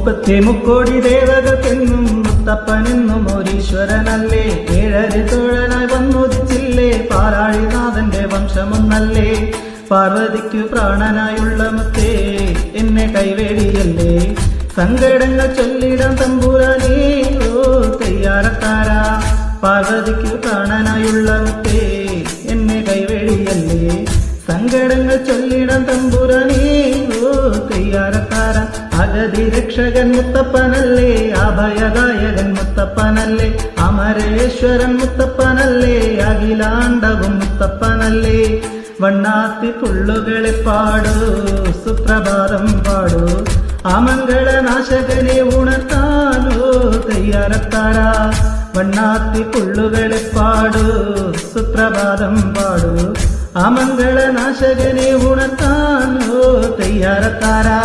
33 ദേവകൾക്കെന്നും മുത്തപ്പനെന്നും ഒരീശ്വരനല്ലേ. ഏഴരി തോഴനായി വന്നുദിച്ചില്ലേ, പാലാഴിനാഥന്റെ വംശമൊന്നല്ലേ. പാർവതിക്കു പ്രാണനായുള്ള മുത്തേ, എന്നെ കൈവേടിയല്ലേ. സങ്കടങ്ങൾ ചൊല്ലിടാൻ തമ്പുരാനേ, ഓ തയ്യാറക്കാരാ. പാർവതിക്കു പ്രാണനായുള്ള മുത്തേ, എന്നെ കൈവേടിയല്ലേ. സങ്കടങ്ങൾ ചൊല്ലിടാൻ തമ്പുരാനേ, ഓ തയ്യാറക്കാരാ. അഗതി രക്ഷകൻ മുത്തപ്പനല്ലേ, അഭയദായകൻ മുത്തപ്പനല്ലേ. അമരേശ്വരൻ മുത്തപ്പനല്ലേ, അഖിലാണ്ടവും മുത്തപ്പനല്ലേ. വണ്ണാത്തി പുള്ളുകളെ പാടൂ, സുപ്രഭാതം പാടൂ. അമംഗളനാശകനെ ഉണർത്താനോ തയ്യാറക്കാരാ. വണ്ണാത്തി പുള്ളുകളെ പാടൂ, സുപ്രഭാതം പാടൂ. അമംഗളനാശകനെ ഉണർത്താനോ തയ്യാറക്കാരാ.